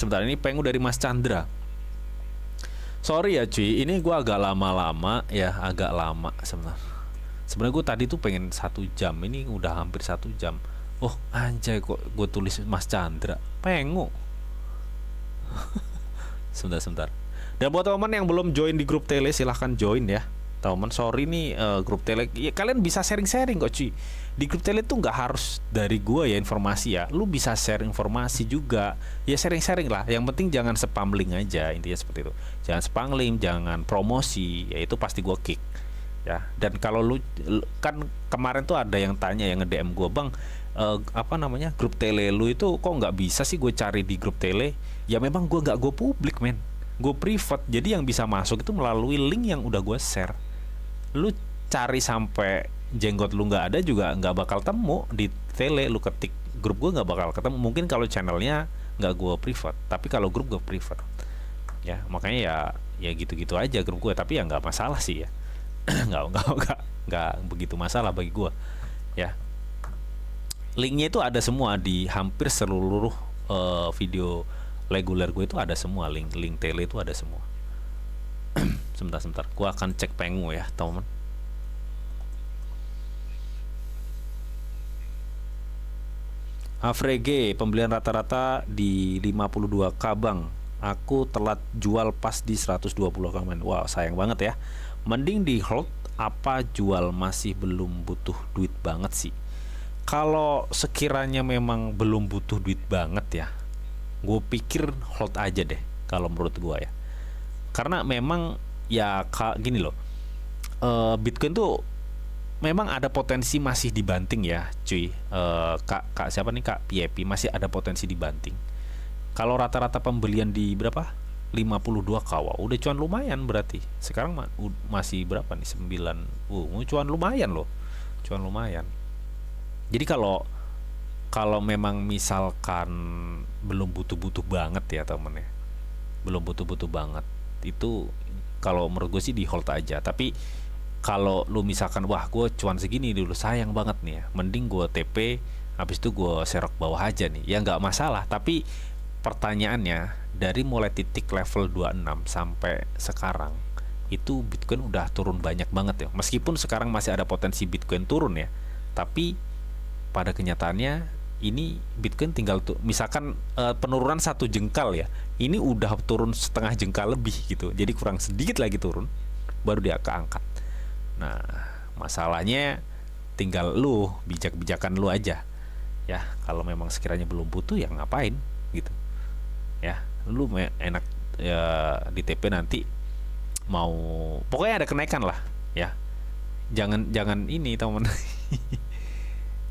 Sebentar, ini Pengu dari Mas Chandra. Sorry ya cuy, ini gua agak lama-lama ya, agak lama sebentar. Sebenarnya gue tadi tuh pengen 1 jam, ini udah hampir 1 jam. Oh anjay, kok gue tulis Mas Chandra Pengu. Sebentar. Dan buat teman yang belum join di grup tele, silahkan join ya teman. Sorry nih, grup tele ya, kalian bisa sharing-sharing kok cuy. Di grup tele tuh nggak harus dari gua ya informasi ya, lu bisa share informasi juga ya, sharing-sharing lah. Yang penting jangan spam link aja, intinya seperti itu. Jangan spam link, jangan promosi, ya itu pasti gua kick ya. Dan kalau kan kemarin tuh ada yang tanya, yang nge-DM gua, bang, apa namanya, grup tele lu itu kok nggak bisa sih gue cari di grup tele. Ya memang gue nggak, gue publik men, gue privat, jadi yang bisa masuk itu melalui link yang udah gue share. Lu cari sampai jenggot lu nggak ada juga nggak bakal temu di tele. Lu ketik grup gue nggak bakal ketemu, mungkin kalau channelnya nggak gue privat, tapi kalau grup gue privat ya. Makanya ya gitu-gitu aja grup gue, tapi ya nggak masalah sih ya. nggak begitu masalah bagi gue ya. Linknya itu ada semua di hampir seluruh video reguler gue, itu ada semua link tele itu ada semua. Sebentar, gue akan cek Pengu ya teman. Afrege, pembelian rata-rata di 52k bang. Aku telat jual pas di 120k men. Wah sayang banget ya. Mending di hold apa jual, masih belum butuh duit banget sih. Kalau sekiranya memang belum butuh duit banget ya, gue pikir hold aja deh kalau menurut gue ya. Karena memang ya gini loh, Bitcoin tuh memang ada potensi masih dibanting ya cuy. Kak siapa nih, Kak PIP, masih ada potensi dibanting. Kalau rata-rata pembelian di berapa, 52k, wah udah cuan lumayan berarti. Sekarang masih berapa nih, 9, cuan lumayan loh, cuan lumayan. Jadi kalau memang misalkan belum butuh-butuh banget ya temen ya, belum butuh-butuh banget, itu kalau menurut gue sih di hold aja. Tapi kalau lu misalkan wah gue cuan segini dulu sayang banget nih ya, mending gue TP habis itu gue serok bawah aja nih ya, nggak masalah. Tapi pertanyaannya, dari mulai titik level 26 sampai sekarang itu Bitcoin udah turun banyak banget ya. Meskipun sekarang masih ada potensi Bitcoin turun ya, tapi pada kenyataannya ini Bitcoin tinggal tuh misalkan penurunan 1 jengkal ya, ini udah turun setengah jengkal lebih gitu. Jadi kurang sedikit lagi turun baru dia keangkat. Nah masalahnya tinggal lu bijak-bijakan lu aja ya. Kalau memang sekiranya belum butuh ya ngapain gitu ya, lu enak ya di TP nanti mau, pokoknya ada kenaikan lah ya. Jangan ini teman.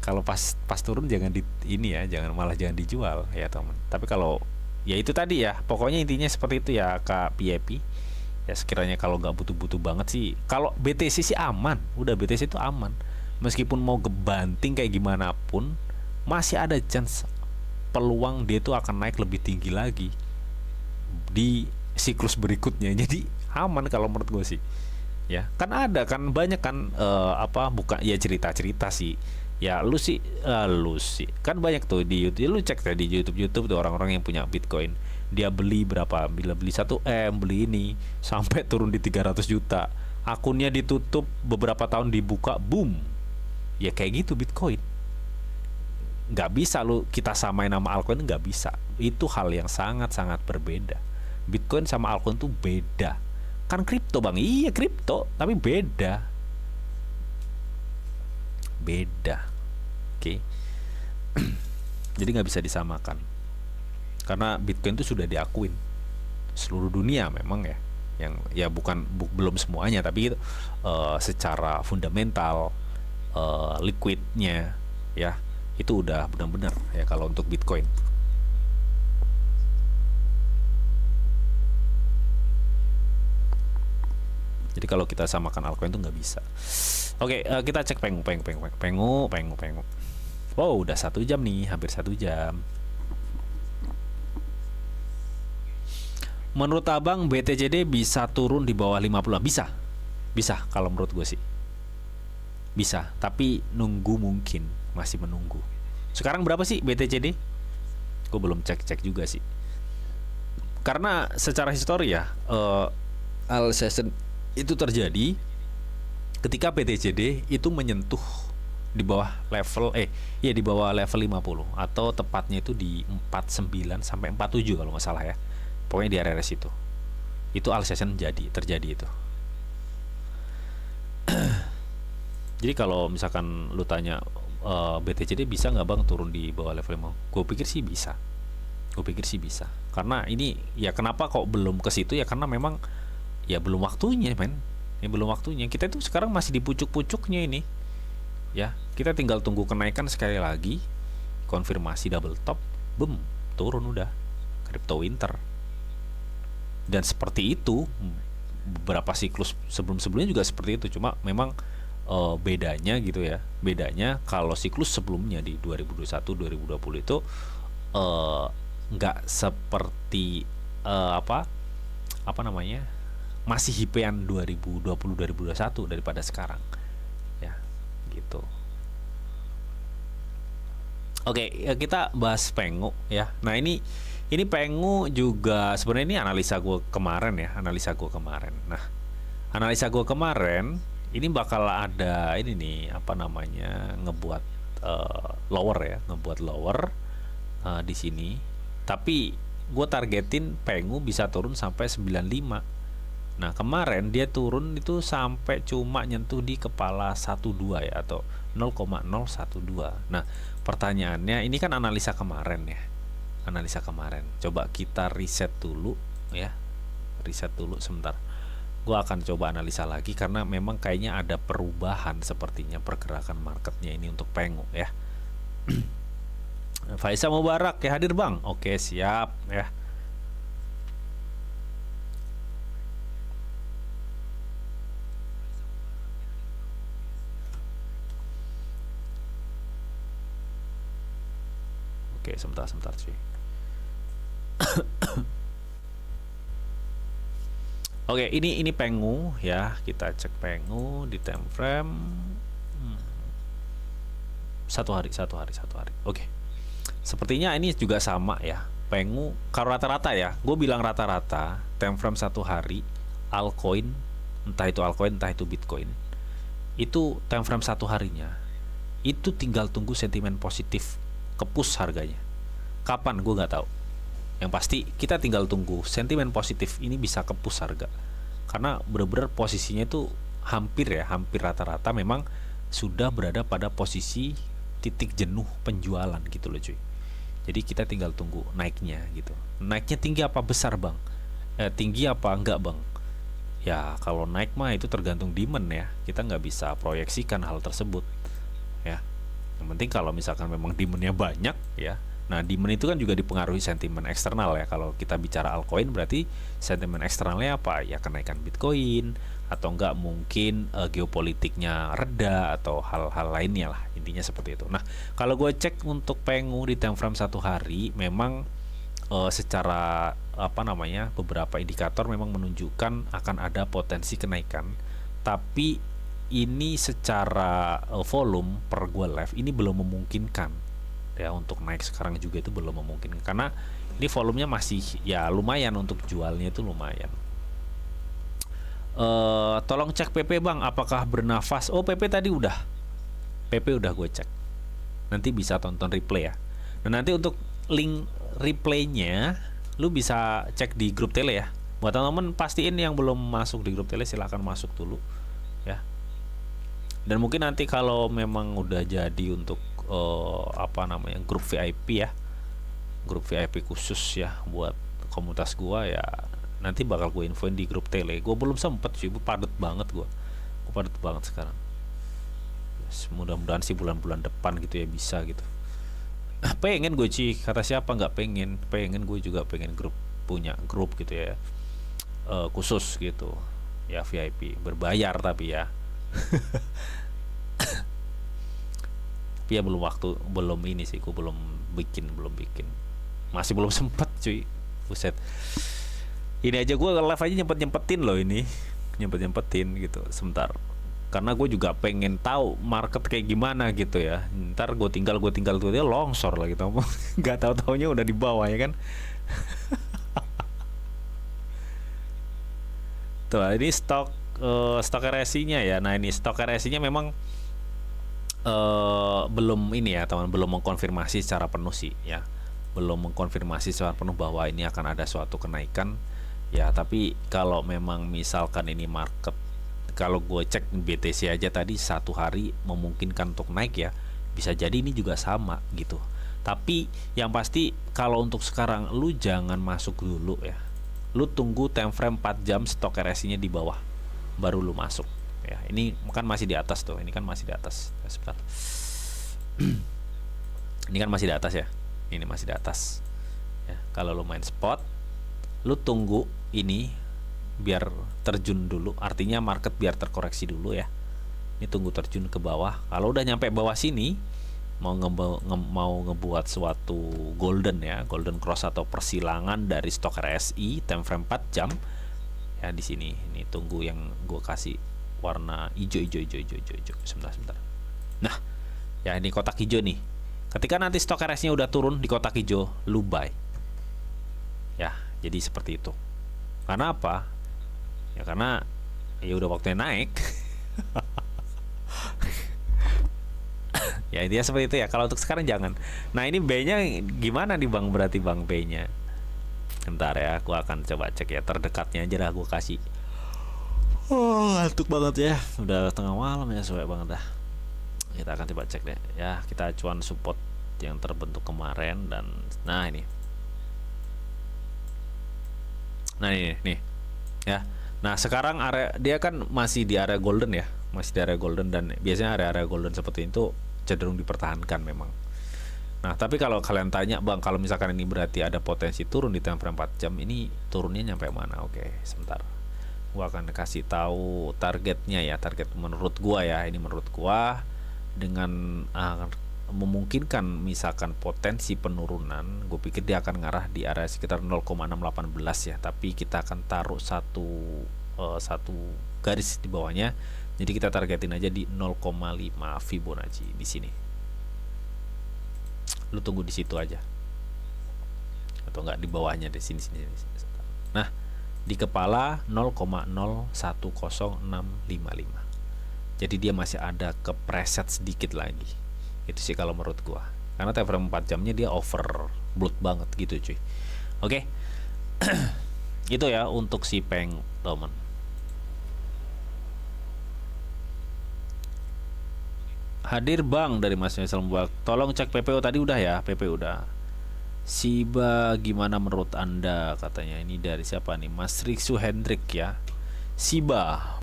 Kalau pas turun jangan ini ya, jangan dijual ya teman. Tapi kalau ya itu tadi ya, pokoknya intinya seperti itu ya Kak PIP. Ya sekiranya kalau nggak butuh-butuh banget sih, kalau BTC sih aman, udah BTC itu aman. Meskipun mau kebanting kayak gimana pun, masih ada chance, peluang dia itu akan naik lebih tinggi lagi di siklus berikutnya. Jadi aman kalau menurut gue sih. Ya kan ada kan banyak kan bukan ya cerita-cerita sih. Ya lu sih kan banyak tuh di YouTube. Lu cek deh di YouTube tuh orang-orang yang punya Bitcoin. Dia beli berapa? Bila beli 1 M, beli ini sampai turun di 300 juta. Akunnya ditutup, beberapa tahun dibuka, boom. Ya kayak gitu Bitcoin. Nggak bisa lu kita samain nama altcoin, nggak bisa. Itu hal yang sangat-sangat berbeda. Bitcoin sama altcoin tuh beda. Kan kripto bang, iya kripto, tapi beda. Oke. Jadi nggak bisa disamakan. Karena Bitcoin itu sudah diakuin seluruh dunia memang ya. Yang ya belum semuanya, tapi secara fundamental, liquidnya ya itu udah benar-benar ya kalau untuk Bitcoin. Jadi kalau kita samakan altcoin itu nggak bisa. Oke, kita cek Pengu. Wow, udah 1 jam nih, hampir 1 jam. Menurut abang BTCD bisa turun di bawah 50? Bisa kalau menurut gue sih. Bisa, tapi nunggu, mungkin masih menunggu. Sekarang berapa sih BTCD? Gue belum cek juga sih. Karena secara histori ya, Alcession itu terjadi ketika BTCD itu menyentuh di bawah level di bawah level 50, atau tepatnya itu di 49 sampai 47 kalau nggak salah ya. Pokoknya di area situ. Itu Alcession terjadi itu. Jadi kalau misalkan lu tanya BTCD bisa nggak bang turun di bawah level 5? Gue pikir sih bisa. Karena ini ya, kenapa kok belum ke situ ya, karena memang ya belum waktunya men. Ya belum waktunya. Kita tuh sekarang masih di pucuk-pucuknya ini. Ya, kita tinggal tunggu kenaikan sekali lagi, konfirmasi double top, boom, turun udah. Crypto winter. Dan seperti itu beberapa siklus sebelum-sebelumnya juga seperti itu, cuma memang bedanya gitu ya. Bedanya kalau siklus sebelumnya di 2021 2020 itu nggak seperti apa namanya, masih hipean 2020 2021 daripada sekarang ya gitu. Oke, ya kita bahas Pengu ya. Nah ini Pengu juga sebenarnya ini analisa gue kemarin. Nah, analisa gue kemarin ini bakal ada ini nih, apa namanya, ngebuat lower di sini. Tapi gue targetin Pengu bisa turun sampai 95. Nah kemarin dia turun itu sampai cuma nyentuh di kepala 12 ya, atau 0,012. Nah pertanyaannya, ini kan analisa kemarin ya, coba kita riset dulu ya, sebentar. Gue akan coba analisa lagi karena memang kayaknya ada perubahan sepertinya pergerakan marketnya ini untuk Pengu ya. Faisal Mubarak ya, hadir bang. Oke siap ya. Oke sebentar cuy. Oke, ini Pengu ya. Kita cek Pengu di time frame satu hari. Oke. Sepertinya ini juga sama ya. Pengu kalau rata-rata ya, gue bilang rata-rata time frame 1 hari altcoin, entah itu Bitcoin, itu time frame 1 harinya itu tinggal tunggu sentimen positif kepus harganya. Kapan gue nggak tahu. Yang pasti kita tinggal tunggu sentimen positif ini bisa kepus harga. Karena bener-bener posisinya itu hampir rata-rata memang sudah berada pada posisi titik jenuh penjualan gitu loh cuy. Jadi kita tinggal tunggu naiknya gitu. Naiknya tinggi apa besar bang? Tinggi apa enggak bang? Ya kalau naik mah itu tergantung demand ya. Kita nggak bisa proyeksikan hal tersebut ya. Yang penting kalau misalkan memang demandnya banyak ya. Nah demand itu kan juga dipengaruhi sentimen eksternal ya. Kalau kita bicara altcoin berarti sentimen eksternalnya apa? Ya kenaikan Bitcoin, atau enggak mungkin geopolitiknya reda, atau hal-hal lainnya lah, intinya seperti itu. Nah kalau gue cek untuk Pengu di time frame 1 hari, memang secara beberapa indikator memang menunjukkan akan ada potensi kenaikan, tapi ini secara volume per gue live ini belum memungkinkan ya, untuk naik sekarang juga itu belum memungkinkan karena ini volumenya masih ya lumayan, untuk jualnya itu lumayan. Tolong cek PP bang, apakah bernafas? Oh PP tadi udah gue cek, nanti bisa tonton replay ya. Dan nanti untuk link replaynya lu bisa cek di grup tele ya. Buat teman-teman pastiin yang belum masuk di grup tele silahkan masuk dulu ya. Dan mungkin nanti kalau memang udah jadi untuk grup VIP ya, grup VIP khusus ya buat komunitas gua ya, nanti bakal gue infoin di grup tele. Gue belum sempet sih, padet banget gue padet banget sekarang. Mudah-mudahan sih bulan-bulan depan gitu ya bisa gitu. Pengen gue sih, kata siapa nggak pengen gue juga pengen punya grup gitu ya, khusus gitu ya, VIP berbayar tapi ya. Tapi ya belum ini sih, gue belum bikin masih belum sempat cuy, buset. Ini aja gue live aja nyempetin loh, ini nyempetin gitu sebentar, karena gue juga pengen tahu market kayak gimana gitu ya. Ntar gue tinggal tuh dia longsor lagi tau. Nggak tahu taunya udah di bawah ya kan. Tuh, ini stok RSI-nya ya. Nah, ini stok RSI-nya memang belum ini ya teman, belum mengkonfirmasi secara penuh sih ya, belum mengkonfirmasi secara penuh bahwa ini akan ada suatu kenaikan ya. Tapi kalau memang misalkan ini market, kalau gue cek BTC aja tadi satu hari memungkinkan untuk naik ya, bisa jadi ini juga sama gitu. Tapi yang pasti kalau untuk sekarang lu jangan masuk dulu ya, lu tunggu time frame 4 jam stok RSI-nya di bawah baru lu masuk ya. Ini kan masih di atas tuh, ini kan masih di atas. Sebentar. Ini kan masih di atas ya, ini masih di atas ya. Kalau lu main spot, lu tunggu ini biar terjun dulu, artinya market biar terkoreksi dulu ya. Ini tunggu terjun ke bawah. Kalau udah nyampe bawah sini, mau ngebuat suatu golden ya, golden cross atau persilangan dari stok RSI time frame 4 jam ya. Di sini ini tunggu yang gue kasih warna hijau. Sebentar. Nah, ya ini kotak hijau nih. Ketika nanti stok RSI-nya udah turun di kotak hijau, lu buy. Ya, jadi seperti itu. Karena apa? Ya karena ya udah waktunya naik. Ya intinya seperti itu ya. Kalau untuk sekarang jangan. Nah, ini B-nya gimana nih Bang? Berarti Bang B-nya. Bentar ya, aku akan coba cek ya terdekatnya aja lah gue kasih. Oh, ngantuk banget ya. Udah tengah malam ya, sore banget dah. Kita akan coba cek deh. Ya, kita acuan support yang terbentuk kemarin dan nah ini. Nah ini nih. Ya. Nah, sekarang area dia kan masih di area golden ya. Masih di area golden dan biasanya area-area golden seperti itu cenderung dipertahankan memang. Nah, tapi kalau kalian tanya, Bang, kalau misalkan ini berarti ada potensi turun di time frame 4 jam, ini turunnya nyampe mana? Oke, sebentar. Gua akan kasih tahu targetnya ya, target menurut gua ya. Ini menurut gua dengan memungkinkan misalkan potensi penurunan, gue pikir dia akan ngarah di area sekitar 0,618 ya. Tapi kita akan taruh satu garis di bawahnya. Jadi kita targetin aja di 0,5 Fibonacci di sini. Lu tunggu di situ aja. Atau enggak di bawahnya di sini. Nah, di kepala 0,010655. Jadi dia masih ada kepreset sedikit lagi. Itu sih kalau menurut gua. Karena time frame 4 jamnya dia overbought banget gitu, cuy. Oke. Itu ya untuk si Peng, teman. Hadir Bang dari Mas Faisal Mbak. Tolong cek PPO tadi udah ya, PPO udah. Shiba gimana menurut Anda katanya. Ini dari siapa nih? Mas Riksu Hendrik ya. Shiba